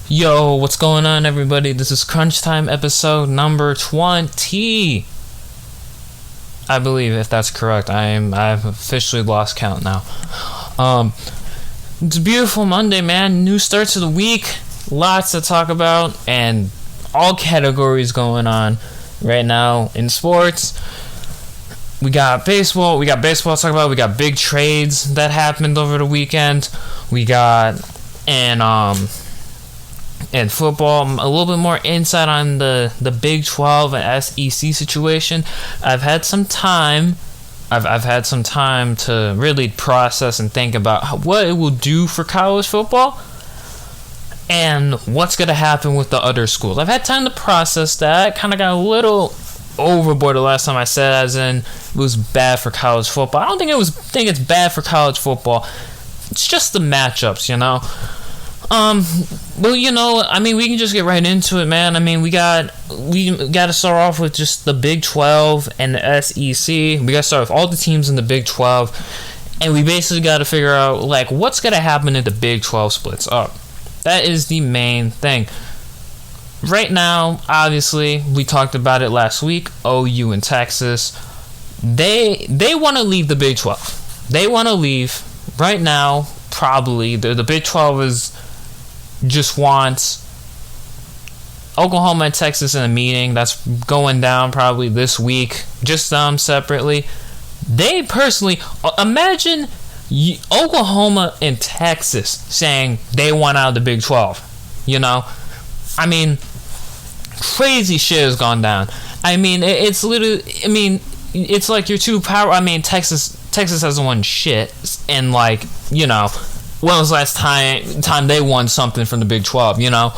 Yo, what's going on, everybody? This is Crunch Time episode number 20. I believe, if that's correct. I've officially lost count now. It's a beautiful Monday, man. New start to the week. Lots to talk about, and all categories going on right now in sports. We got baseball to talk about. We got big trades that happened over the weekend. We got and football, a little bit more insight on the Big 12 and SEC situation. I've had some time to really process and think about what it will do for college football and what's going to happen with the other schools. I've had time to process that. Kind of got a little overboard the last time I said, as in it was bad for college football. I don't think it's bad for college football. It's just the matchups, you know. Well, you know, I mean, we can just get right into it, man. I mean, we got to start off with just the Big 12 and the SEC. We got to start with all the teams in the Big 12, and we basically got to figure out, like, what's going to happen if the Big 12 splits up. That is the main thing. Right now, obviously, we talked about it last week, OU and Texas. They want to leave the Big 12. They want to leave right now. Probably the Big 12 just wants Oklahoma and Texas in a meeting that's going down probably this week, just them separately. They personally, imagine Oklahoma and Texas saying they want out of the Big 12. You know, I mean, crazy shit has gone down. I mean, it's literally, I mean, it's like your two power. I mean, Texas hasn't won shit, and, like, you know, when was the last time they won something from the Big 12, you know?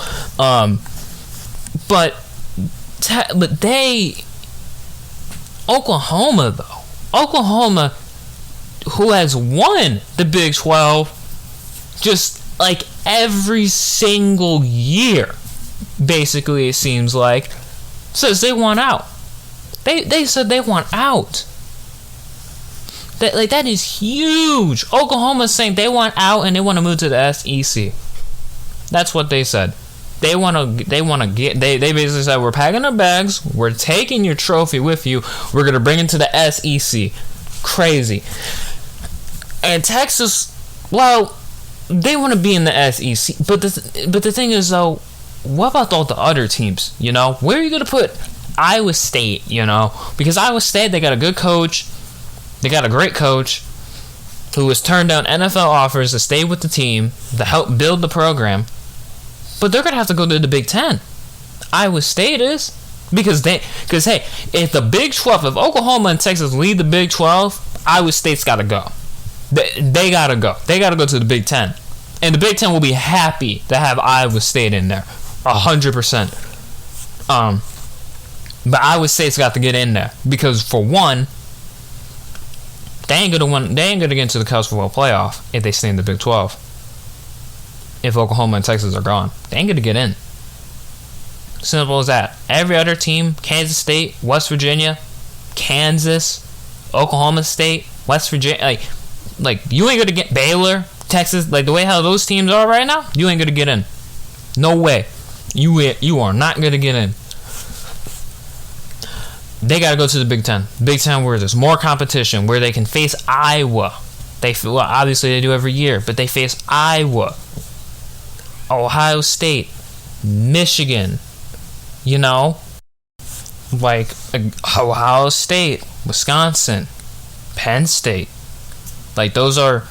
But Oklahoma, who has won the Big 12, just like every single year, basically, it seems like, says they want out. They said they want out. That is huge. Oklahoma's saying they want out and they want to move to the SEC. That's what they said. They basically said, we're packing our bags, we're taking your trophy with you, we're gonna bring it to the SEC. Crazy. And Texas, well, they want to be in the SEC, but the thing is, though, what about all the other teams? You know, where are you gonna put Iowa State? You know, because Iowa State, they got a good coach. They got a great coach who has turned down NFL offers to stay with the team, to help build the program. But they're going to have to go to the Big 10. Iowa State is. Because hey, if the Big 12, if Oklahoma and Texas lead the Big 12, Iowa State's got to go. They got to go. They got to go to the Big 10. And the Big 10 will be happy to have Iowa State in there. 100%. But Iowa State's got to get in there. Because, for one, They ain't gonna get into the college football playoff if they stay in the Big 12. If Oklahoma and Texas are gone, they ain't gonna get in. Simple as that. Every other team, Kansas State, West Virginia, Kansas, Oklahoma State, West Virginia, like you ain't gonna get Baylor, Texas, like the way how those teams are right now, you ain't gonna get in. No way. You are not gonna get in. They got to go to the Big 10. Big 10 where there's more competition, where they can face Iowa. Obviously they do every year, but they face Iowa, Ohio State, Michigan, you know, like Ohio State, Wisconsin, Penn State. Like, those are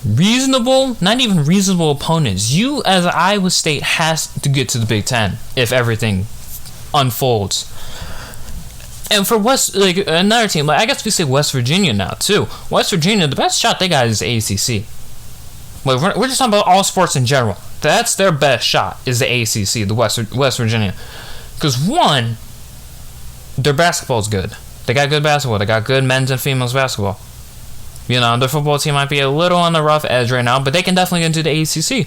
reasonable, not even reasonable opponents. You, as Iowa State, has to get to the Big 10 if everything unfolds. And for another team, like, I guess we say West Virginia now too. West Virginia, the best shot they got is the ACC. Like, we're just talking about all sports in general. That's their best shot, is the ACC, the West Virginia. Because, one, their basketball's good. They got good basketball. They got good men's and females basketball. You know, their football team might be a little on the rough edge right now, but they can definitely get into the ACC.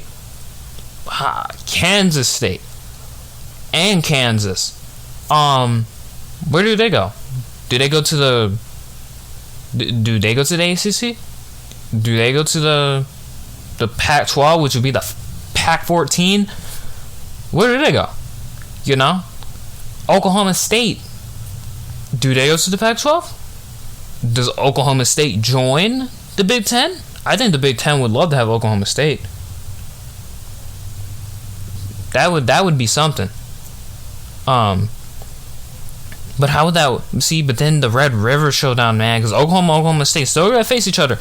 Kansas State and Kansas. Where do they go? Do they go to the ACC? Do they go to the Pac-12, which would be the Pac-14? Where do they go? You know? Oklahoma State. Do they go to the Pac-12? Does Oklahoma State join the Big Ten? I think the Big Ten would love to have Oklahoma State. That would be something. But how would that... See, but then the Red River Showdown, man, because Oklahoma State still gotta face each other.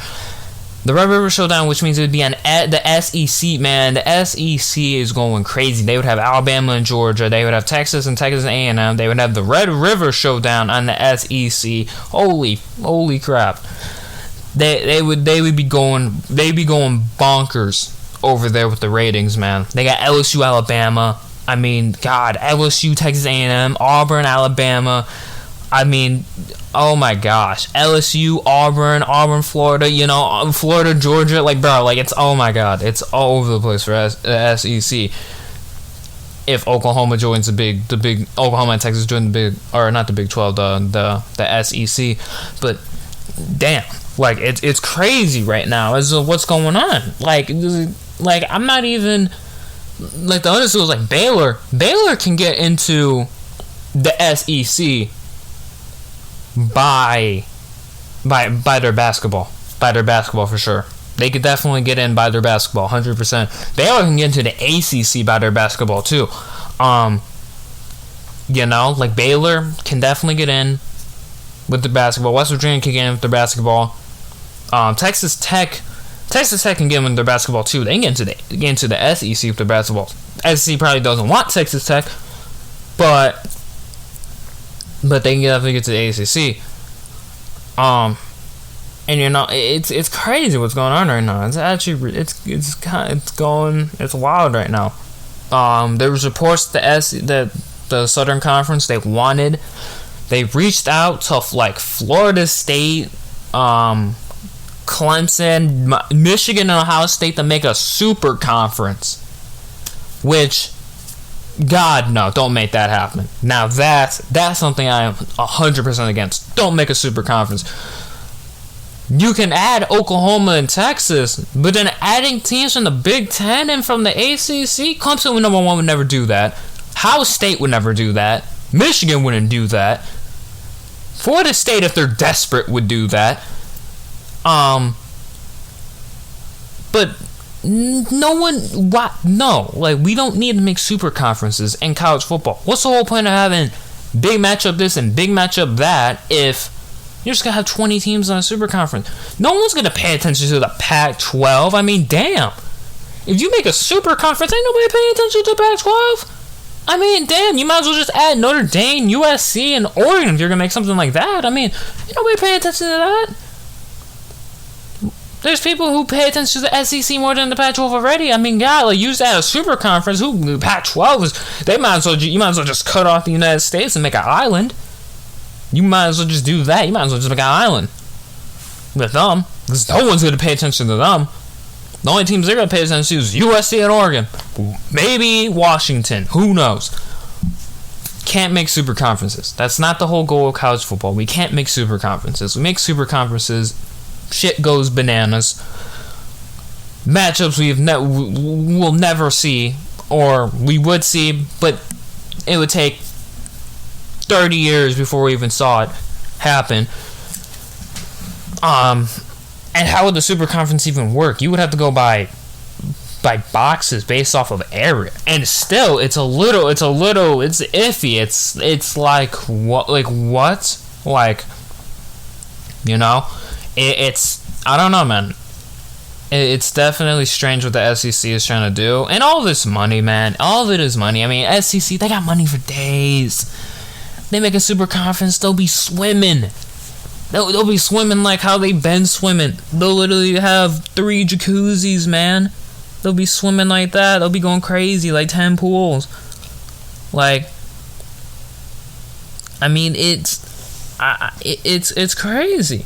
The Red River Showdown, which means it would be on the SEC, man. The SEC is going crazy. They would have Alabama and Georgia. They would have Texas and Texas A&M. They would have the Red River Showdown on the SEC. Holy crap! They would be going bonkers over there with the ratings, man. They got LSU, Alabama. I mean, God, LSU, Texas A&M, Auburn, Alabama. I mean, oh my gosh, LSU, Auburn, Florida, you know, Florida, Georgia, like, bro, like, it's, oh my God, it's all over the place for the SEC. If Oklahoma joins the big, Oklahoma and Texas join the big, or not the Big 12, the SEC, but damn, like, it's crazy right now as to what's going on. Like, I'm not even, like, the other schools, like Baylor can get into the SEC by their basketball for sure. They could definitely get in by their basketball, 100%. Baylor can get into the ACC by their basketball too. You know, like Baylor can definitely get in with the basketball. West Virginia can get in with their basketball. Texas Tech can get in with their basketball too. They can get into the SEC with their basketball. SEC probably doesn't want Texas Tech, but they can definitely get to the ACC. And you know, it's crazy what's going on right now. It's actually it's wild right now. There was reports that the Southern Conference they reached out to like Florida State, Clemson, Michigan, and Ohio State to make a super conference, which, God, no, don't make that happen. Now that's something I am 100% against. Don't make a super conference. You can add Oklahoma and Texas, but then adding teams from the Big Ten and from the ACC, Clemson would number one would never do that. Ohio State would never do that. Michigan wouldn't do that. Florida State, if they're desperate, would do that. But no one, what? No, like, we don't need to make super conferences in college football. What's the whole point of having big matchup this and big matchup that if you're just gonna have 20 teams on a super conference? No one's gonna pay attention to the Pac-12. I mean, damn. If you make a super conference, ain't nobody paying attention to the Pac-12. I mean, damn, you might as well just add Notre Dame, USC, and Oregon if you're gonna make something like that. I mean, ain't nobody paying attention to that. There's people who pay attention to the SEC more than the Pac-12 already. I mean, God, like, use that as a super conference. The Pac-12 is, you might as well just cut off the United States and make an island. You might as well just do that. You might as well just make an island with them, because no one's gonna pay attention to them. The only teams they're gonna pay attention to is USC and Oregon, maybe Washington. Who knows? Can't make super conferences. That's not the whole goal of college football. We can't make super conferences. We make super conferences, shit goes bananas. Matchups we'll never see, or we would see, but it would take 30 years before we even saw it happen. And how would the super conference even work? You would have to go by boxes based off of area, and still it's iffy. It's like what, you know, it's I don't know, man. It's definitely strange what the SEC is trying to do, and all this money, man. All of it is money. I mean, SEC, they got money for days. They make a super conference, they'll be swimming. They'll be swimming like how they've been swimming. They'll literally have 3 jacuzzis, man. They'll be swimming like that. They'll be going crazy, like 10 pools. Like, I mean, it's crazy.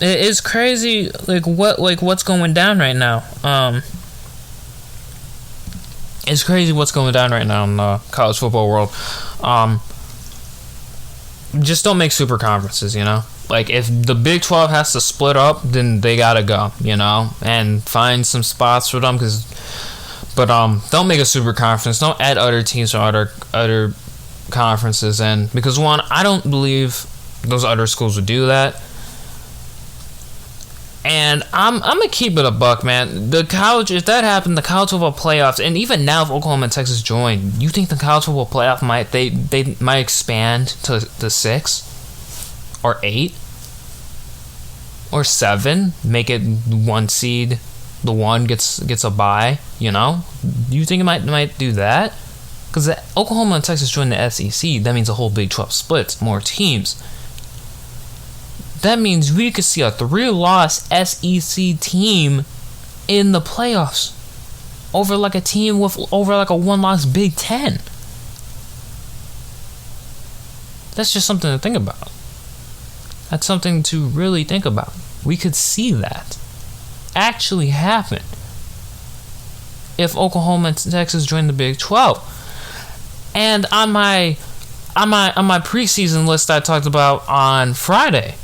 It's crazy, what's going down right now. It's crazy what's going down right now in the college football world. Just don't make super conferences, you know? Like, if the Big 12 has to split up, then they gotta go, you know? And find some spots for them, because But don't make a super conference. Don't add other teams or other conferences in, because one, I don't believe those other schools would do that. And I'm gonna keep it a buck, man. The college, if that happened, the college football playoffs, and even now if Oklahoma and Texas join, you think the college football playoff might expand to 6 or 8 or 7, make it 1 seed, the 1 gets a bye, you know? Do you think it might do that? Because Oklahoma and Texas join the SEC, that means the whole Big 12 splits, more teams. That means we could see a 3-loss SEC team in the playoffs over like a team with over like a 1-loss Big 10. That's just something to think about. That's something to really think about. We could see that actually happen if Oklahoma and Texas join the Big 12. And on my preseason list I talked about on Friday,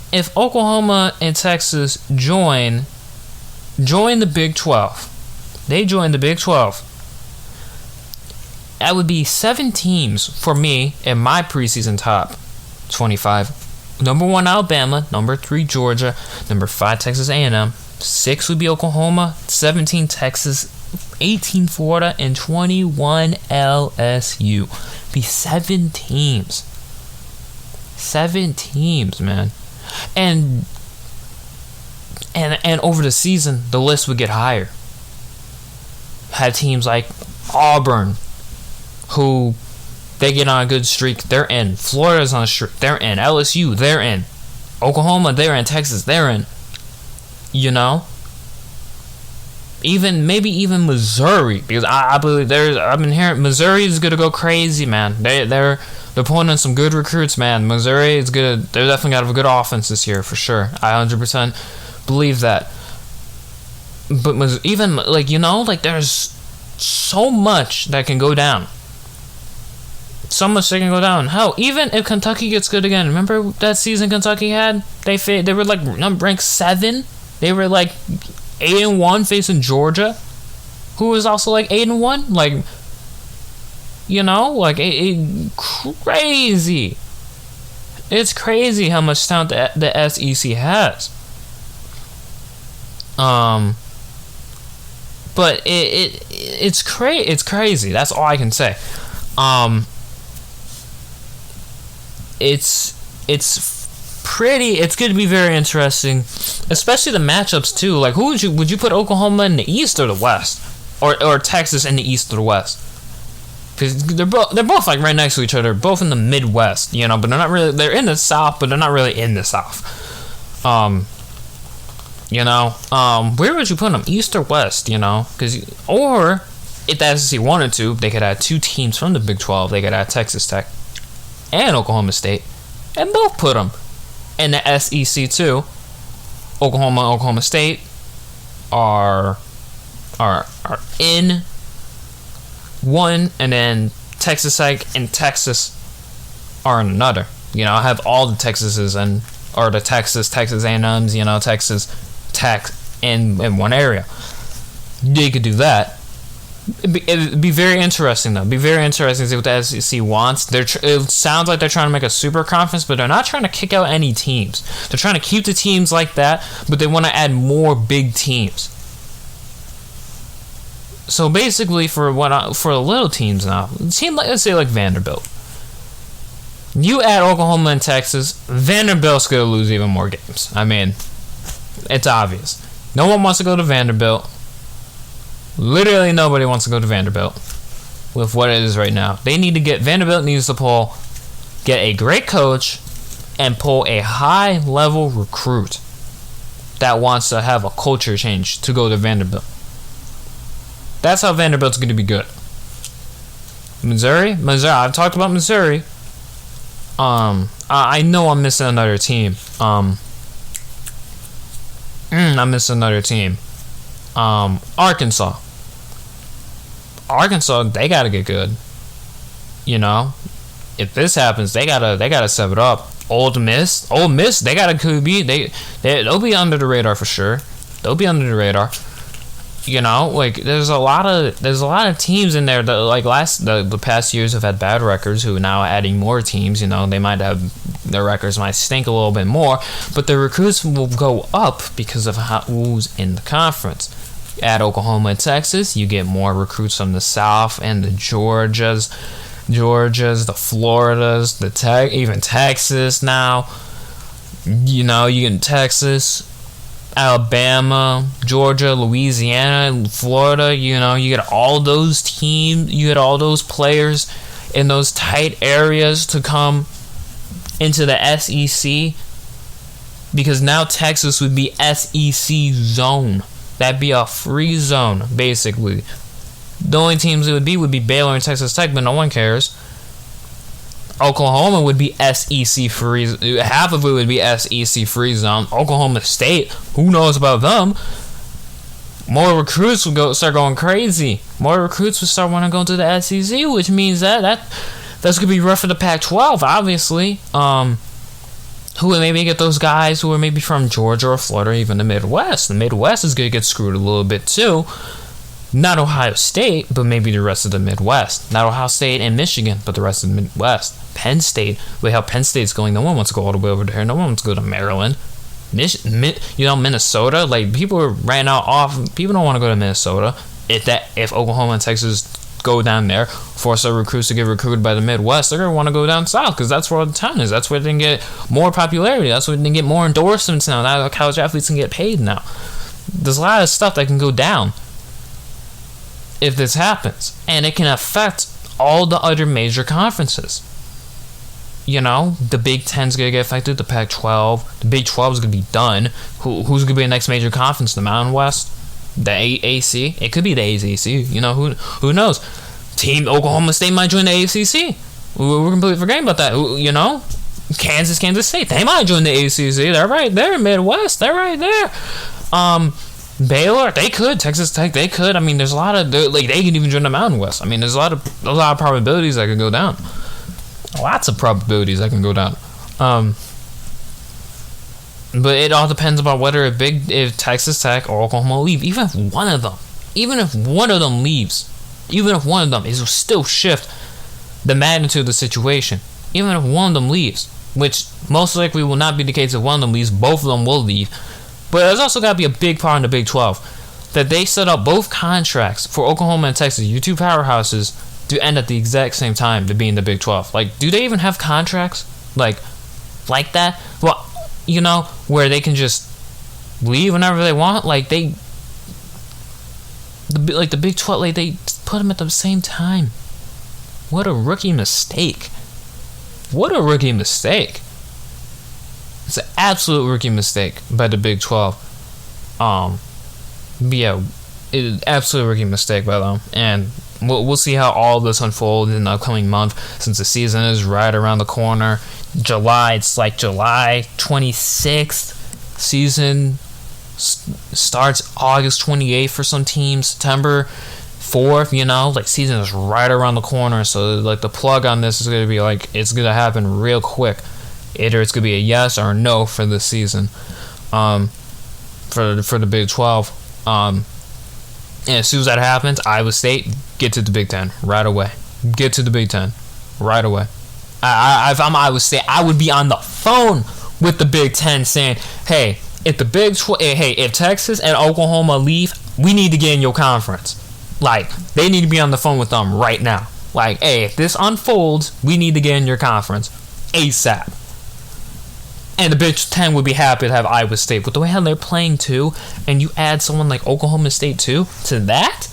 if Oklahoma and Texas join the Big 12, they join the Big 12, that would be 7 teams for me in my preseason top 25. Number 1, Alabama. Number 3, Georgia. Number 5, Texas A&M. 6 would be Oklahoma. 17, Texas. 18, Florida. And 21, LSU. Be 7 teams. 7 teams, man. And over the season, the list would get higher. Have teams like Auburn, who they get on a good streak, they're in. Florida's on a streak, they're in. LSU, they're in. Oklahoma, they're in. Texas, they're in. You know? Maybe even Missouri, because I believe I've been hearing Missouri is gonna go crazy, man. They're pulling in some good recruits, man. Missouri is good. They're definitely got a good offense this year for sure. I 100% believe that. But even like, you know, like there's so much that can go down. So much that can go down. Hell, even if Kentucky gets good again, remember that season Kentucky had? They were like ranked 7. They were like 8-1 facing Georgia, who was also like 8-1. Like, you know, like crazy. It's crazy how much talent the SEC has. But it's crazy. That's all I can say. It's going to be very interesting, especially the matchups too. Like, who would you put Oklahoma in the East or the West, or Texas in the East or the West? Because they're both like right next to each other, both in the Midwest, you know. But they're not really. They're in the South, but they're not really in the South. You know, where would you put them, East or West? You know, or if the SEC wanted to, they could add 2 teams from the Big 12. They could add Texas Tech and Oklahoma State, and both put them in the SEC too. Oklahoma State are in one, and then Texas Tech and Texas are in another. You know, I have all the Texases or the Texas A&Ms, you know, Texas Tech in one area. They could do that. It'd be very interesting, though. It'd be very interesting to see what the SEC wants. It sounds like they're trying to make a super conference, but they're not trying to kick out any teams. They're trying to keep the teams like that, but they want to add more big teams. So basically, for the little teams now, let's say like Vanderbilt. You add Oklahoma and Texas, Vanderbilt's gonna lose even more games. I mean, it's obvious. No one wants to go to Vanderbilt. Literally nobody wants to go to Vanderbilt with what it is right now. Vanderbilt needs to get a great coach and pull a high level recruit that wants to have a culture change to go to Vanderbilt. That's how Vanderbilt's going to be good. Missouri, I've talked about Missouri. I know I'm missing another team. I'm missing another team. Arkansas, they gotta get good. You know, if this happens, they gotta step it up. Ole Miss, they'll be under the radar for sure. They'll be under the radar. Like there's a lot of teams in there that like the past years have had bad records who are now adding more teams. They might have their records might stink a little bit more, but the recruits will go up because of who's in the conference. At Oklahoma and Texas, you get more recruits from the South and the Georgias, the Floridas, even Texas now. You get Texas, Alabama, Georgia, Louisiana, Florida. You get all those teams, you get all those players in those tight areas to come into the SEC, because now Texas would be SEC zone. That'd be a free zone, basically. The only teams it would be Baylor and Texas Tech, but no one cares. Oklahoma would be SEC free. Half of it would be SEC free zone. Oklahoma State, who knows about them? More recruits would start going crazy. More recruits would start wanting to go to the SEC, which means that's gonna be rough for the Pac-12, obviously. Who would maybe get those guys who are maybe from Georgia or Florida, or even the Midwest. The Midwest is gonna get screwed a little bit too. Not Ohio State, but maybe the rest of the Midwest. Not Ohio State and Michigan, but the rest of the Midwest. Penn State, with how Penn State's going, no one wants to go all the way over there. No one wants to go to Maryland. Minnesota, like people are right now off. People don't want to go to Minnesota. If Oklahoma and Texas go down there, force our recruits to get recruited by the Midwest, they're gonna want to go down south because that's where the town is. That's where they can get more popularity. That's where they can get more endorsements now. Now college athletes can get paid now. There's a lot of stuff that can go down if this happens, and it can affect all the other major conferences. The Big Ten's gonna get affected. The Pac-12, the Big 12 is gonna be done. Who's gonna be the next major conference? The Mountain West, the AAC. It could be the ACC. Who knows? Team Oklahoma State might join the ACC. We're completely forgetting about that. Kansas State, they might join the ACC. They're right there. Midwest, they're right there. Baylor, they could. Texas Tech, they could. I mean, there's a lot of they can even join the Mountain West. I mean, there's a lot of probabilities that can go down. Lots of probabilities that can go down. But it all depends about if Texas Tech or Oklahoma leave. Even if one of them leaves, it will still shift the magnitude of the situation. Even if one of them leaves, which most likely will not be the case if one of them leaves, both of them will leave. But there's also got to be a big part in the Big 12 that they set up both contracts for Oklahoma and Texas, you two powerhouses, to end at the exact same time to be in the Big 12. Like, do they even have contracts like that? Well, where they can just leave whenever they want. Like the Big 12, like they put them at the same time. What a rookie mistake! It's an absolute rookie mistake by the Big 12. Yeah, it's an absolute rookie mistake by them, and we'll see how all this unfolds in the upcoming month, since the season is right around the corner. It's like July 26th. Season starts August 28th for some teams. September 4th, season is right around the corner. So the plug on this is gonna be it's gonna happen real quick. Either it's gonna be a yes or a no for this season, for the Big 12. And as soon as that happens, Iowa State, get to the Big Ten right away. Get to the Big Ten right away. If I'm Iowa State, I would be on the phone with the Big Ten saying, "Hey, if Texas and Oklahoma leave, we need to get in your conference." They need to be on the phone with them right now. Hey, if this unfolds, we need to get in your conference ASAP. And the Big Ten would be happy to have Iowa State. But the way how they're playing too, and you add someone like Oklahoma State too to that,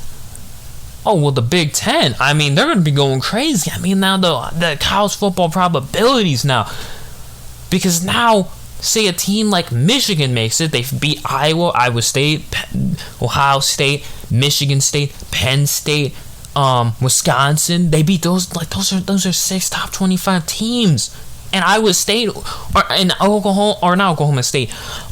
oh, well, the Big Ten, I mean, they're going to be going crazy. I mean, now the college football probabilities now. Because now, say a team like Michigan makes it, they beat Iowa State, Ohio State, Michigan State, Penn State, Wisconsin. They beat those are 6 top 25 teams. And Iowa State,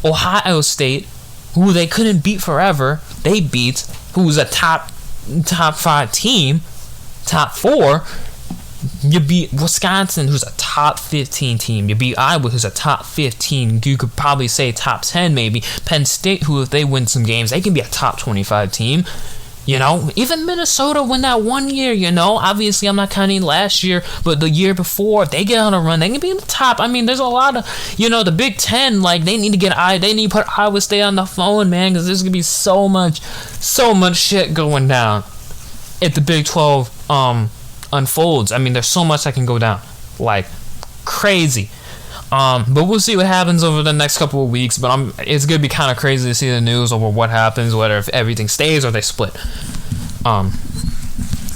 Ohio State, who they couldn't beat forever, they beat, who's a top 5 team, top 4, You beat Wisconsin, who's a top 15 team. You beat Iowa, who's a top 15. You could probably say top 10 maybe. Penn State, who if they win some games, they can be a top 25 team. You know, even Minnesota win that one year, you know. Obviously, I'm not counting last year, but the year before, if they get on a run, they can be in the top. I mean, there's a lot of, you know, the Big Ten, like, they need to put Iowa State on the phone, man, because there's going to be so much shit going down if the Big 12 unfolds. I mean, there's so much that can go down, like, crazy. But we'll see what happens over the next couple of weeks. But it's gonna be kind of crazy to see the news over what happens, whether if everything stays or they split.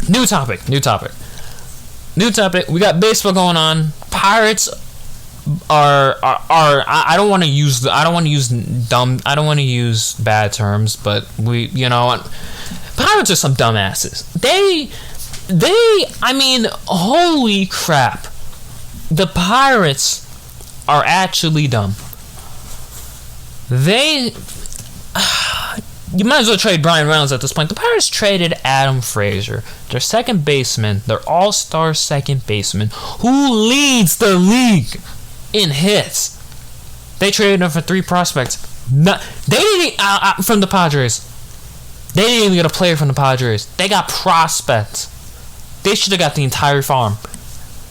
New topic. We got baseball going on. Pirates are I don't want to use bad terms, but Pirates are some dumbasses. I mean, holy crap. The Pirates are actually dumb. You might as well trade Brian Reynolds at this point. The Pirates traded Adam Frazier, their second baseman, their all-star second baseman, who leads the league in hits. They traded him for 3 prospects. They didn't from the Padres. They didn't even get a player from the Padres. They got prospects. They should have got the entire farm.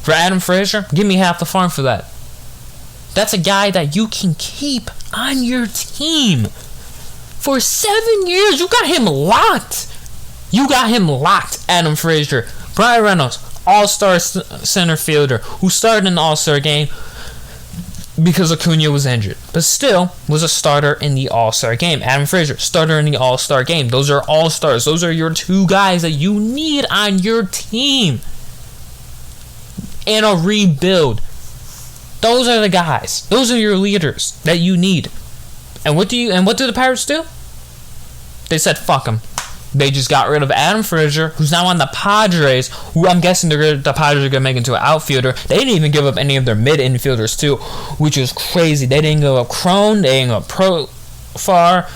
For Adam Frazier, give me half the farm for that. That's a guy that you can keep on your team for 7 years. You got him locked. Adam Frazier. Brian Reynolds, all-star center fielder, who started in the all-star game because Acuna was injured, but still was a starter in the all-star game. Adam Frazier, starter in the all-star game. Those are all-stars. Those are your 2 guys that you need on your team in a rebuild. Those are the guys. Those are your leaders that you need. And what do the Pirates do? They said fuck them. They just got rid of Adam Frazier, who's now on the Padres, who I'm guessing the Padres are going to make into an outfielder. They didn't even give up any of their mid-infielders, too, which is crazy. They didn't give up Crone. They didn't give up Profar.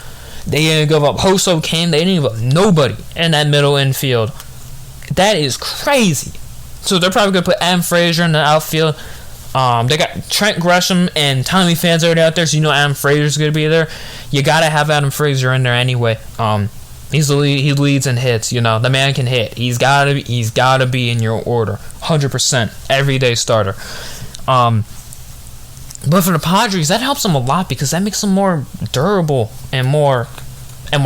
They didn't give up Hoso Kane. They didn't give up nobody in that middle infield. That is crazy. So they're probably going to put Adam Frazier in the outfield. They got Trent Gresham and Tommy Phan's already out there, so you know Adam Frazier's going to be there. You got to have Adam Frazier in there anyway. He leads in hits. You know, the man can hit. He's got to be in your order, 100%, everyday starter. But for the Padres, that helps them a lot because that makes them more durable and more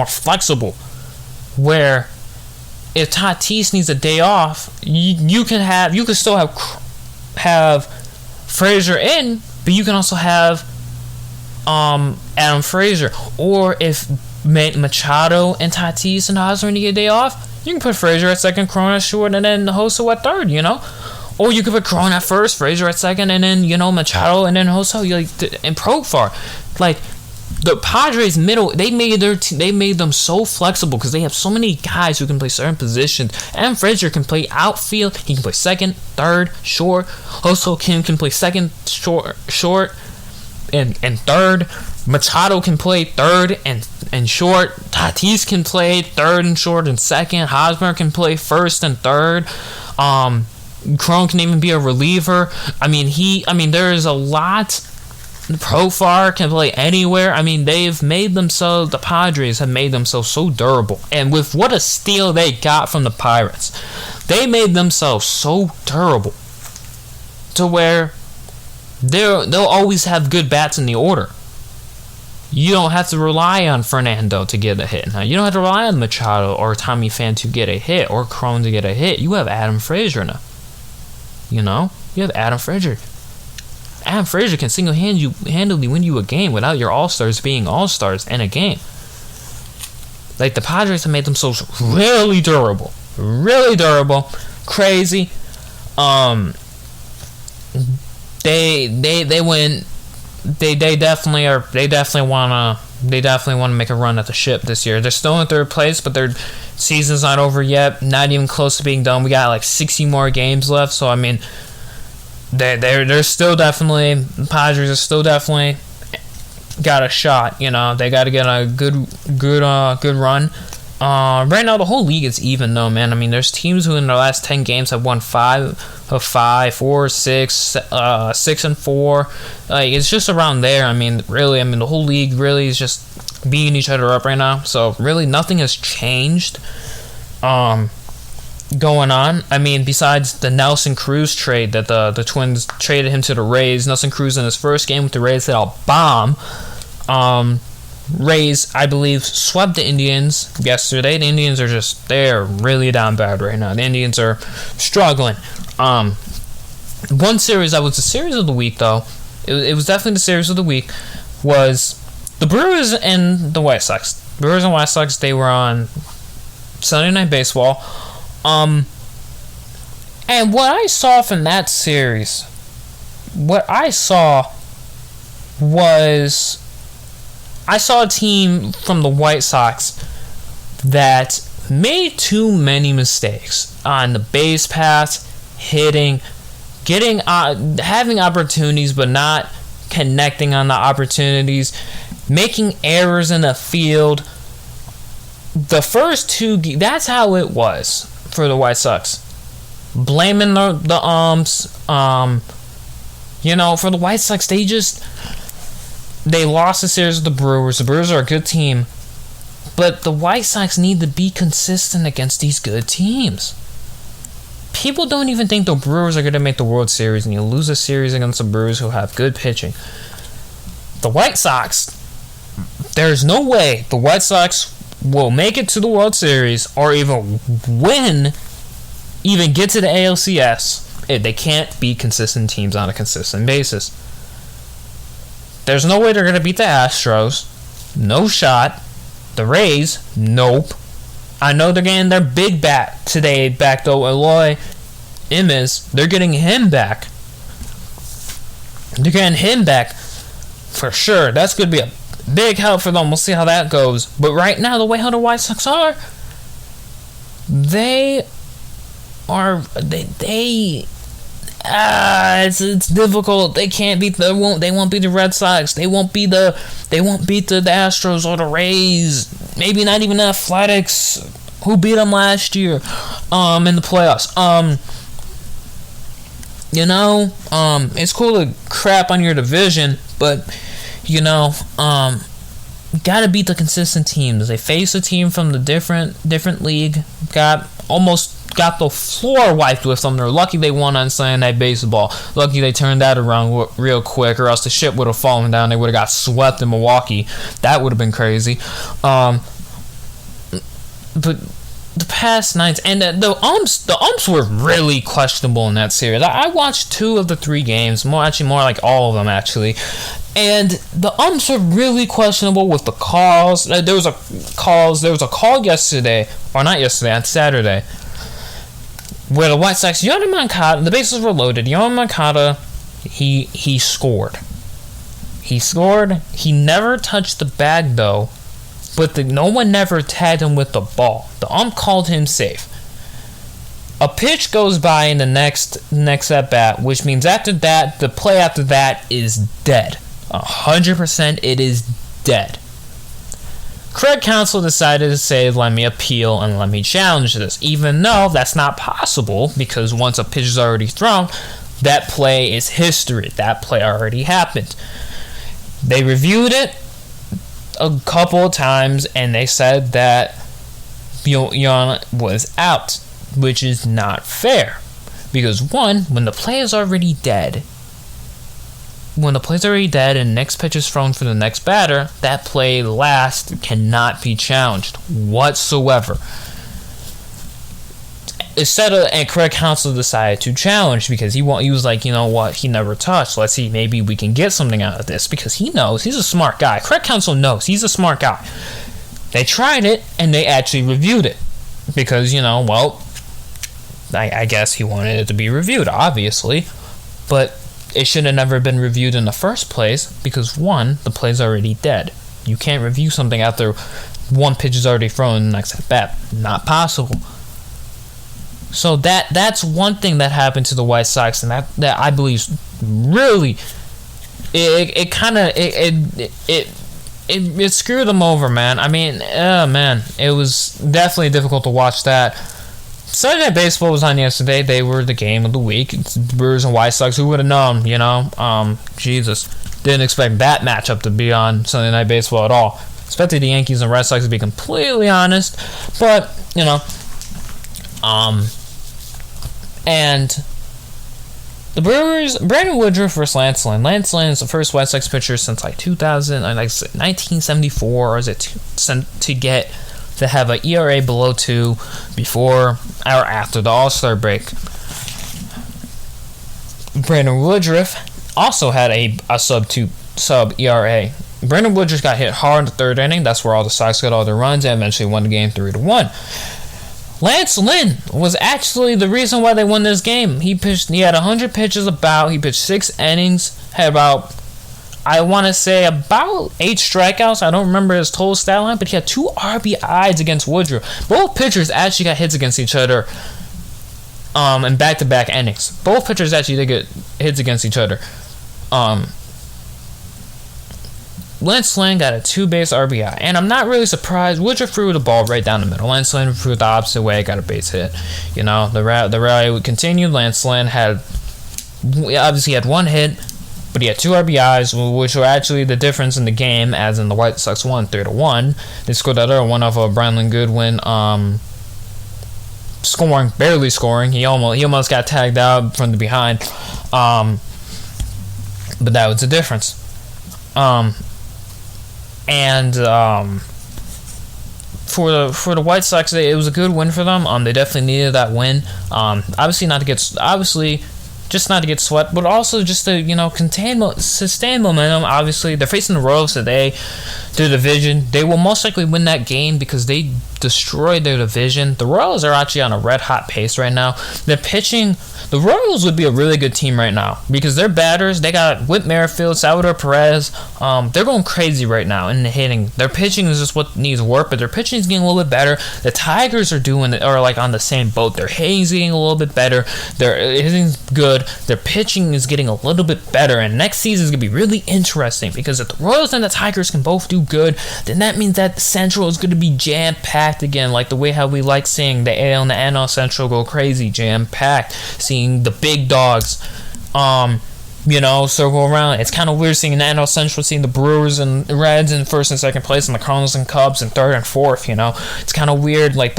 flexible. Where if Tatis needs a day off, you can still have Frazier in, but you can also have Adam Frazier. Or if Machado and Tatis and Hosmer need a day off, you can put Frazier at second, Crone at short, and then Hoso at third, you know? Or you could put Crone at first, Frazier at second, and then, Machado, and then Hoso, and Profar. Like, the Padres middle, they made them so flexible because they have so many guys who can play certain positions. Adam Frazier can play outfield. He can play second, third, short. Hoso Kim can play second, short, and third. Machado can play third and short. Tatis can play third and short and second. Hosmer can play first and third. Crone can even be a reliever. There is a lot. Profar can play anywhere. The Padres have made themselves so durable. And with what a steal they got from the Pirates, they made themselves so durable to where they'll always have good bats in the order. You don't have to rely on Fernando to get a hit. Now, you don't have to rely on Machado or Tommy Pham to get a hit or Crone to get a hit. You have Adam Frazier now. You have Adam Frazier. Adam Frazier can single-handedly win you a game without your all-stars being all-stars in a game. Like, the Padres have made themselves really durable. Really durable. Crazy. They win. They definitely want to make a run at the ship this year. They're still in third place, but their season's not over yet. Not even close to being done. We got like 60 more games left, so they're still definitely, the Padres are still definitely got a shot. They got to get a good run Right now the whole league is even though, man. I mean, there's teams who in their last 10 games have won 5 of 5, 4 6, 6 and 4. Like, it's just around there. I mean, really, the whole league really is just beating each other up right now. So really, nothing has changed. Going on. I mean, besides the Nelson Cruz trade that the Twins traded him to the Rays. Nelson Cruz in his first game with the Rays hit a bomb. Rays, I believe, swept the Indians yesterday. The Indians are they're really down bad right now. The Indians are struggling. One series that was the series of the week, though, it was definitely the series of the week, was the Brewers and the White Sox. Brewers and White Sox, they were on Sunday Night Baseball. And what I saw from that series, I saw a team from the White Sox that made too many mistakes on the base paths, hitting, having opportunities but not connecting on the opportunities, making errors in the field. The first two, that's how it was for the White Sox. Blaming the umps, for the White Sox, they lost the series with the Brewers. The Brewers are a good team, but the White Sox need to be consistent against these good teams. People don't even think the Brewers are going to make the World Series, and you lose a series against the Brewers who have good pitching. The White Sox, there's no way the White Sox will make it to the World Series or even get to the ALCS if they can't beat consistent teams on a consistent basis. There's no way they're going to beat the Astros. No shot. The Rays, nope. I know they're getting their big bat today back, though. Eloy Jimenez, they're getting him back. They're getting him back for sure. That's going to be a big help for them. We'll see how that goes. But right now, the way how the White Sox are, it's difficult. They can't beat they won't beat the Red Sox. They won't beat the Astros or the Rays. Maybe not even the Athletics, who beat them last year in the playoffs. It's cool to crap on your division, but gotta beat the consistent teams. They face a team from the different league, almost got the floor wiped with them. They're lucky they won on Sunday Night Baseball. Lucky they turned that around real quick, or else the ship would have fallen down. They would have got swept in Milwaukee. That would have been crazy. But the past nights, and the umps were really questionable in that series. I watched 2 of the 3 games, more like all of them actually. And the umps were really questionable with the calls. There was a call yesterday, or not yesterday, on Saturday, where the White Sox, Yohan Moncada, the bases were loaded. Yohan Moncada, he scored. He scored. He never touched the bag though, but no one never tagged him with the ball. The ump called him safe. A pitch goes by in the next at bat, which means after that, the play after that is dead. 100%, it is dead. Craig Counsell decided to say, let me appeal and let me challenge this, even though that's not possible, because once a pitch is already thrown, that play is history. That play already happened. They reviewed it a couple of times, and they said that Yohan was out, which is not fair. Because one, when the play is already dead, and the next pitch is thrown for the next batter, that play cannot be challenged whatsoever. And Craig Counsell decided to challenge because he was like, you know what, he never touched. Let's see, maybe we can get something out of this, because he knows, he's a smart guy. Craig Counsell knows, he's a smart guy. They tried it, and they actually reviewed it. Because, I guess he wanted it to be reviewed, obviously. But it should have never been reviewed in the first place, because one, the play's already dead. You can't review something after one pitch is already thrown in the next at bat. Not possible. So that's one thing that happened to the White Sox, and that I believe really it it screwed them over, man. I mean, man, it was definitely difficult to watch that. Sunday Night Baseball was on yesterday. They were the game of the week. It's Brewers and White Sox. Who would have known, you know? Jesus. Didn't expect that matchup to be on Sunday Night Baseball at all. Expected the Yankees and Red Sox to be completely honest. But, you know. And the Brewers, Brandon Woodruff versus Lance Lynn. Lance Lynn is the first White Sox pitcher since like 1974, or is it to have an ERA below 2 before or after the All-Star break. Brandon Woodruff also had a sub ERA. Brandon Woodruff got hit hard in the third inning. That's where all the Sox got all their runs and eventually won the game 3-1. Lance Lynn was actually the reason why they won this game. He had 100 pitches about. He pitched 6 innings. Had about, I want to say, about 8 strikeouts. I don't remember his total stat line, but he had 2 RBIs against Woodruff. Both pitchers actually got hits against each other in back-to-back innings. Both pitchers actually did get hits against each other. Lance Lynn got a 2-base RBI, and I'm not really surprised. Woodruff threw the ball right down the middle. Lance Lynn threw it the opposite way, got a base hit. You know, the rally would continue. Lance Lynn obviously had 1 hit, but he had 2 RBIs, which were actually the difference in the game, as in the White Sox won 3-1. They scored that other one off of Brian Goodwin, barely scoring. He almost got tagged out from the behind, but that was the difference. And for the White Sox, it was a good win for them. They definitely needed that win. Obviously not to get swept, but also just to, you know, sustain momentum. Obviously, they're facing the Royals today. Their division, they will most likely win that game because they destroyed their division. The Royals are actually on a red hot pace right now. They're pitching. The Royals would be a really good team right now because their batters, they got Whit Merrifield, Salvador Perez. They're going crazy right now in the hitting. Their pitching is just what needs work, but their pitching is getting a little bit better. The Tigers are like on the same boat. Their hitting's getting a little bit better. Their hitting's good. Their pitching is getting a little bit better, and next season is going to be really interesting because if the Royals and the Tigers can both do good, then that means that Central is going to be jam-packed again, like the way how we like seeing the AL and the NL Central go crazy, jam-packed, seeing the big dogs, circle around. It's kind of weird seeing the NL Central, seeing the Brewers and Reds in first and second place, and the Cardinals and Cubs in third and fourth. You know, it's kind of weird, like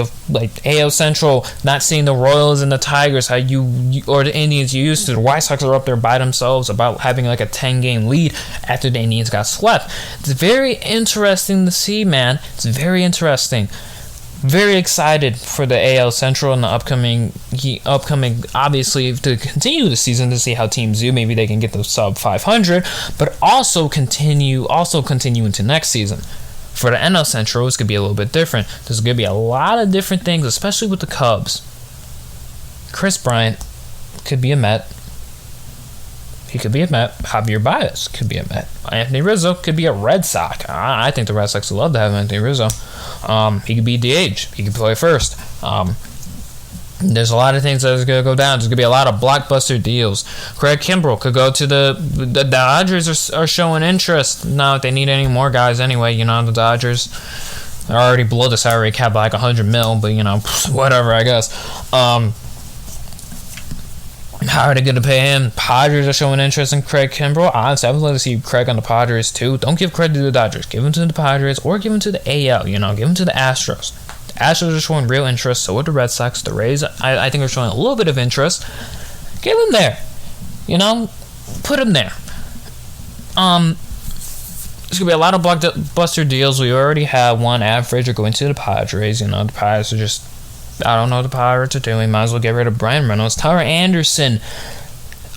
AL Central not seeing the Royals and the Tigers, how you or the Indians you used to. The White Sox are up there by themselves, about having like a 10-game lead after the Indians got swept. It's very interesting to see, man. It's very interesting. Very excited for the AL Central in the upcoming, obviously, to continue the season to see how teams do. Maybe they can get the sub 500, but also continue into next season. For the NL Central, it's going to be a little bit different. There's going to be a lot of different things, especially with the Cubs. Chris Bryant could be a Met. He could be a Met. Javier Baez could be a Met. Anthony Rizzo could be a Red Sox. I think the Red Sox would love to have Anthony Rizzo. He could be DH. He could play first. There's a lot of things that's going to go down. There's going to be a lot of blockbuster deals. Craig Kimbrell could go to the Dodgers are showing interest. Not that they need any more guys anyway. You know, the Dodgers are already below the salary cap by like $100 million, but, you know, whatever, I guess. How are they going to pay him? Padres are showing interest in Craig Kimbrell. Honestly, I would love to see Craig on the Padres too. Don't give credit to the Dodgers. Give him to the Padres or give him to the AL. You know, give him to the Astros. The Astros are showing real interest. So are the Red Sox. The Rays, I think, are showing a little bit of interest. Give him there. You know, put him there. There's going to be a lot of blockbuster deals. We already have one average going to the Padres. You know, the Padres are just, I don't know what the Pirates are doing. Might as well get rid of Brian Reynolds. Tyler Anderson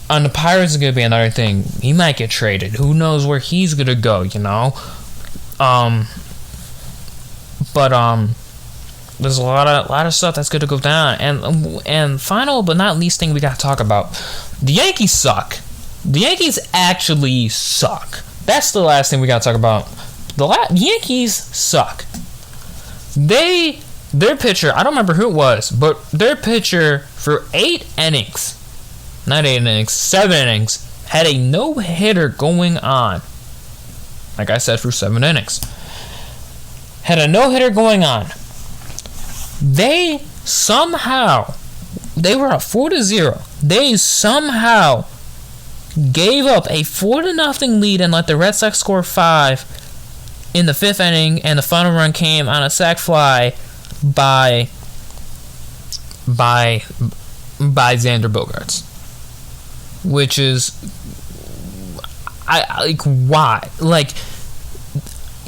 on the Pirates is going to be another thing. He might get traded. Who knows where he's going to go, you know? There's a lot of stuff that's going to go down. And final but not least thing we got to talk about. The Yankees suck. The Yankees actually suck. That's the last thing we got to talk about. The Yankees suck. Their pitcher, I don't remember who it was, but their pitcher for 7 innings, had a no-hitter going on. like I said, through 7 innings. Had a no-hitter going on. They were up 4-0. They somehow gave up a 4-0 lead and let the Red Sox score 5 in the 5th inning, and the final run came on a sac fly by Xander Bogaerts, which is why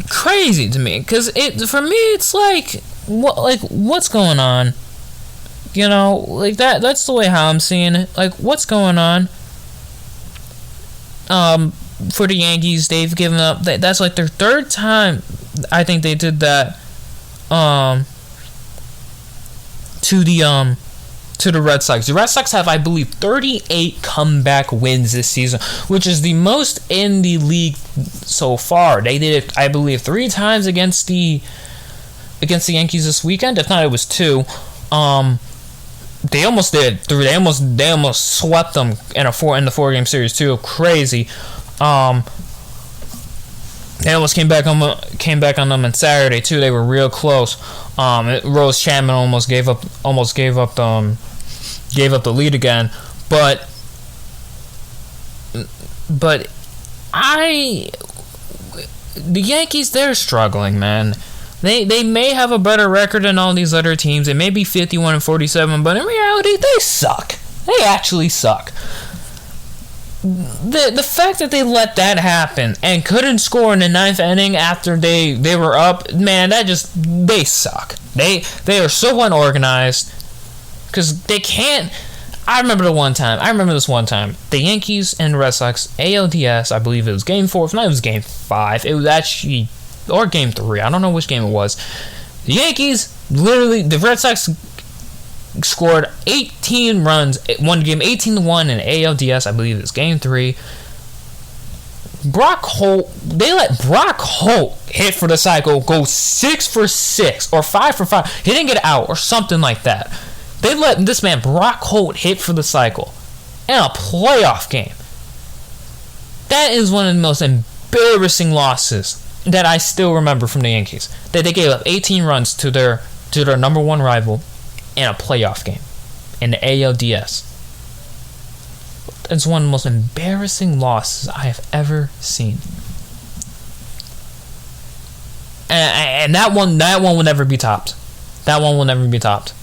crazy to me, because for me it's what's going on, that's the way how I'm seeing it. What's going on? For the Yankees, they've given up. That's their 3rd time I think they did that to the Red Sox. The Red Sox have, I believe, 38 comeback wins this season, which is the most in the league so far. They did it, I believe, 3 times against the Yankees this weekend. If not, it was 2. They almost did 3. They almost swept them in the 4-game series too. Crazy. They almost came back on them on Saturday too. They were real close. Rose Chapman almost gave up the lead again. But the Yankees, they're struggling, man. They may have a better record than all these other teams. They may be 51-47, but in reality, they suck. They actually suck. The fact that they let that happen and couldn't score in the 9th inning after they were up, man, they suck. They are so unorganized because they can't. I remember this one time. The Yankees and Red Sox ALDS. I believe it was Game 4. If not, it was Game 5. It was actually. Or Game 3. I don't know which game it was. The Yankees, the Red Sox scored 18 runs, won the game 18-1 in ALDS. I believe it's Game 3. They let Brock Holt hit for the cycle, go 6 for 6 or 5 for 5. He didn't get out or something like that. They let this man Brock Holt hit for the cycle in a playoff game. That is one of the most embarrassing losses that I still remember from the Yankees. That they gave up 18 runs to their number 1 rival in a playoff game in the ALDS. It's one of the most embarrassing losses I have ever seen. And that one will never be topped. That one will never be topped.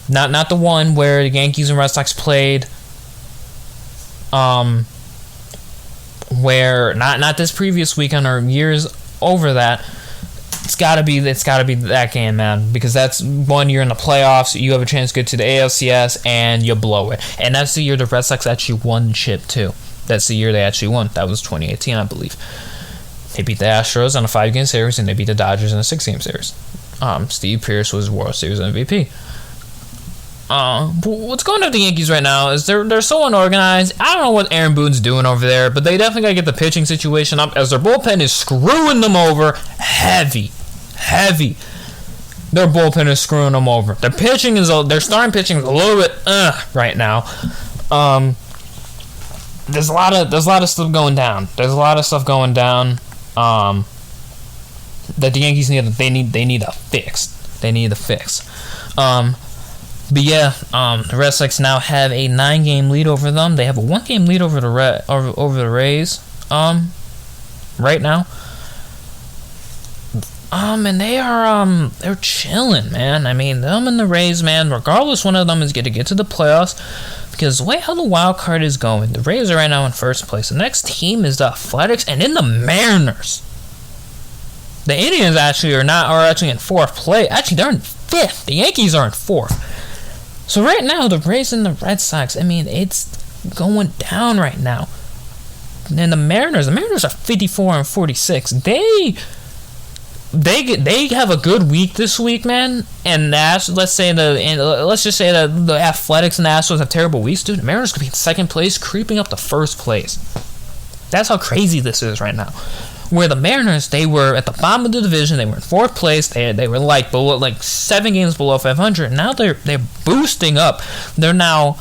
Not the one where the Yankees and Red Sox played. Where not this previous weekend or years over that. It's gotta be that game, man, because that's one year in the playoffs. You have a chance to get to the ALCS and you blow it, and that's the year the Red Sox actually won chip too. That's the year they actually won. That was 2018, I believe. They beat the Astros on a 5-game series and they beat the Dodgers in a 6-game series. Steve Pearce was World Series MVP. What's going on with the Yankees right now is they're so unorganized. I don't know what Aaron Boone's doing over there, but they definitely got to get the pitching situation up as their bullpen is screwing them over heavy. Their bullpen is screwing them over. Their starting pitching is a little bit right now. There's a lot of stuff going down. That the Yankees need to fix. But yeah, the Red Sox now have a 9-game lead over them. They have a 1-game lead over the Rays. Right now. And they're chilling, man. I mean, them and the Rays, man, regardless one of them is going to get to the playoffs, because the way how the wild card is going, the Rays are right now in first place. The next team is the Athletics, and then the Mariners. The Indians are actually in 4th place. Actually, they're in 5th. The Yankees are in 4th. So right now, the Rays and the Red Sox, I mean, it's going down right now. And the Mariners are 54-46. They have a good week this week, man. And let's just say that the Athletics and the Astros have terrible weeks, dude. The Mariners could be in 2nd place, creeping up to 1st place. That's how crazy this is right now. Where the Mariners, they were at the bottom of the division, they were in 4th place, they were below 7 games below 500. Now they're boosting up. They're now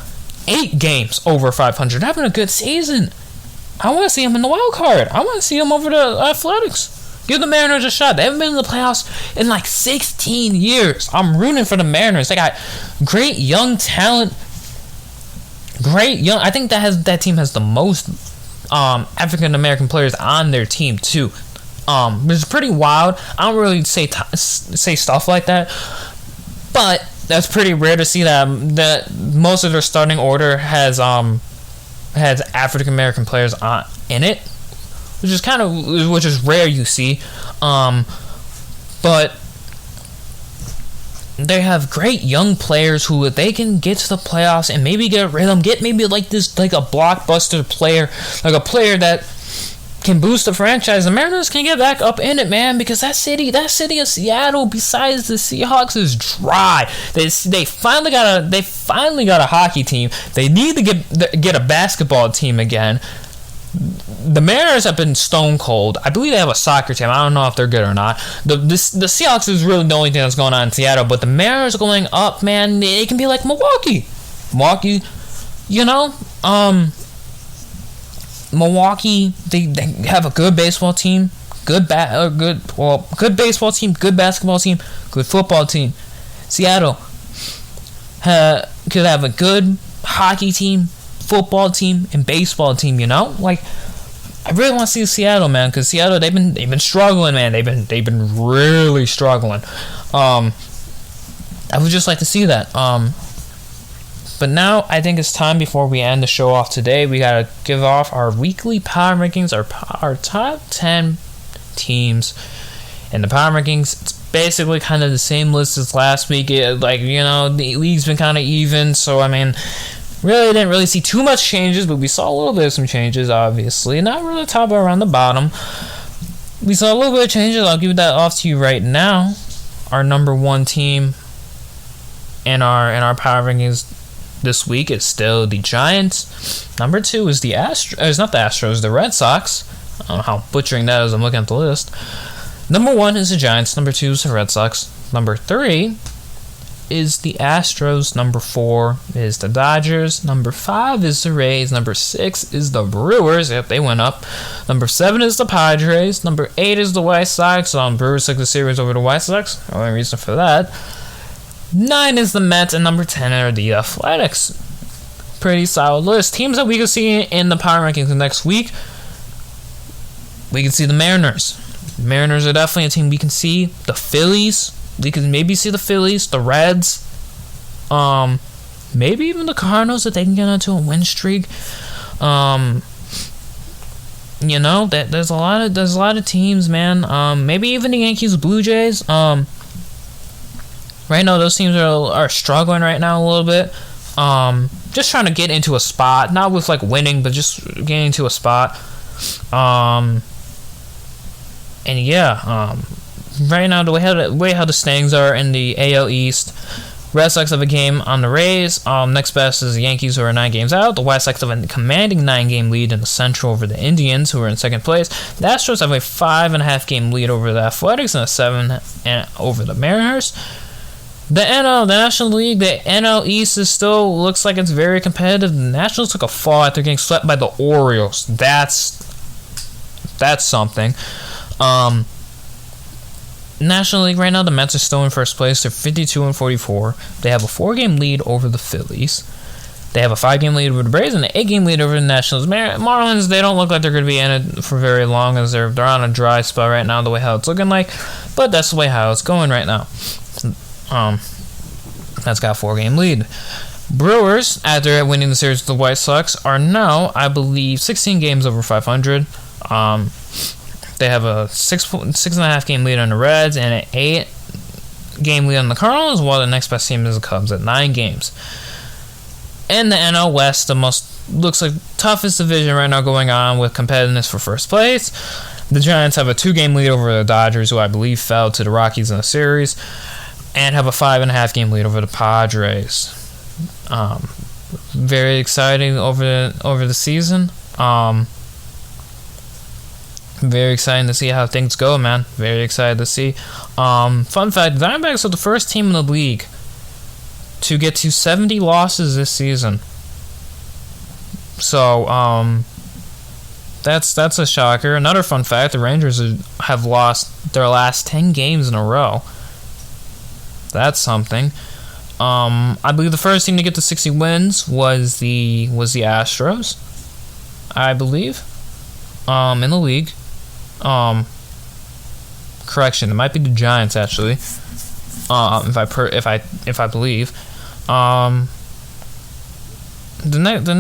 8 games over 500, having a good season. I want to see them in the wild card. I want to see them over the Athletics. Give the Mariners a shot. They haven't been in the playoffs in like 16 years. I'm rooting for the Mariners. They got great young talent. I think that team has the most African American players on their team too. It's pretty wild. I don't really say stuff like that, but that's pretty rare to see that most of their starting order has African American players in it, which is rare you see. But they have great young players who, if they can get to the playoffs and maybe get rid of them, get maybe like a blockbuster player, like a player that can boost the franchise, the Mariners can get back up in it, man, because that city of Seattle, besides the Seahawks, is dry. They finally got a hockey team. They need to get a basketball team again. The Mariners have been stone cold. I believe they have a soccer team. I don't know if they're good or not. The Seahawks is really the only thing that's going on in Seattle, but the Mariners are going up, man. They can be like Milwaukee, Milwaukee, they have a good baseball team, good baseball team, good basketball team, good football team. Seattle could have a good hockey team, football team, and baseball team. Like, I really want to see Seattle, man, because Seattle, they've been struggling, man. They've been really struggling. I would just like to see that. But now I think it's time, before we end the show off today, we gotta give off our weekly power rankings, our top 10 teams. And the power rankings, it's basically kind of the same list as last week. The league's been kind of even, so I mean, really didn't really see too much changes, but we saw a little bit of some changes, obviously. Not really top or around the bottom. We saw a little bit of changes. I'll give that off to you right now. Our number one team in our power rankings this week is still the Giants. Number 2 is the the Red Sox. I don't know how butchering that is. I'm looking at the list. Number 1 is the Giants. Number 2 is the Red Sox. Number 3 is the Astros. Number 4 is the Dodgers. Number 5 is the Rays. Number 6 is the Brewers. Yep, they went up. Number 7 is the Padres. Number 8 is the White Sox. Brewers took the series over the White Sox. Only reason for that. 9 is the Mets, and number 10 are the Athletics. Pretty solid list. Teams that we can see in the power rankings next week. We can see the Mariners. Mariners are definitely a team we can see. The Phillies. We can maybe see the Phillies. The Reds. Maybe even the Cardinals if they can get onto a win streak. There's a lot of teams, man. Maybe even the Yankees, Blue Jays. Right now, those teams are struggling right now a little bit. Just trying to get into a spot, not with like winning, but just getting into a spot. Right now, the way how the standings are in the AL East, Red Sox have a game on the Rays. Next best is the Yankees, who are 9 games out. The White Sox have a commanding 9-game lead in the Central over the Indians, who are in second place. The Astros have a 5.5-game lead over the Athletics and a 7 over the Mariners. The National League, the NL East still looks like it's very competitive. The Nationals took a fall after getting swept by the Orioles. That's something. National League right now, the Mets are still in first place. They're 52-44. They have a 4-game lead over the Phillies. They have a 5-game lead over the Braves and an 8-game lead over the Nationals. Marlins, they don't look like they're going to be in it for very long, as they're on a dry spell right now, the way how it's looking like. But that's the way how it's going right now. That's got a 4-game lead. Brewers, after winning the series with the White Sox, are now, I believe, 16 games over 500. They have a 6.5-game lead on the Reds and an 8-game lead on the Cardinals, while the next best team is the Cubs at 9 games. In the NL West, the looks like toughest division right now going on with competitiveness for first place. The Giants have a 2-game lead over the Dodgers, who I believe fell to the Rockies in the series, and have a 5.5-game lead over the Padres. Very exciting over the season. Very exciting to see how things go, man. Very excited to see. Fun fact, the Diamondbacks are the first team in the league to get to 70 losses this season. So, that's a shocker. Another fun fact: the Rangers have lost their last 10 games in a row. That's something. I believe the first team to get to 60 wins was the Astros. I believe. In the league. Correction, it might be the Giants actually. If I believe. The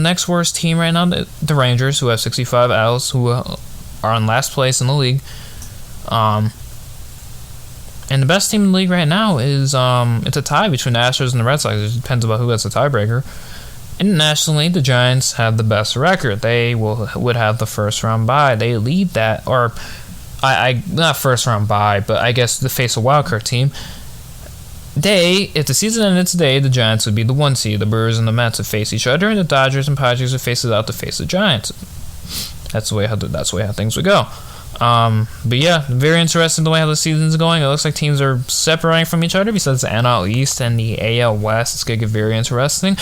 next worst team right now, the Rangers, who have 65 outs, who are in last place in the league. And the best team in the league right now is it's a tie between the Astros and the Red Sox. It depends about who gets the tiebreaker. Internationally, the Giants have the best record. They would have the first round bye. They lead that, or I not first round bye, but I guess the face of wildcard team. If the season ended today, the Giants would be the 1 seed. The Brewers and the Mets would face each other, and the Dodgers and Padres would face it out to face the Giants. That's the way how things would go. But yeah, very interesting the way how the season's going. It looks like teams are separating from each other besides the NL East and the AL West. It's going to get very interesting.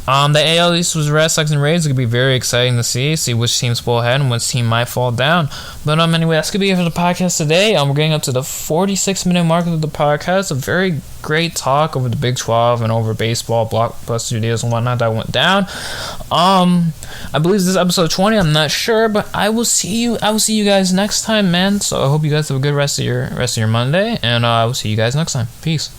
The AL East was Red Sox and Rays. It's going to be very exciting to see which teams pull ahead and which team might fall down. But anyway, that's going to be it for the podcast today. We're getting up to the 46-minute mark of the podcast. A very great talk over the Big 12 and over baseball, blockbuster deals and whatnot that went down. I believe this is episode 20. I'm not sure, but I will see you guys next time, man. So I hope you guys have a good rest of your Monday, and I will see you guys next time. Peace.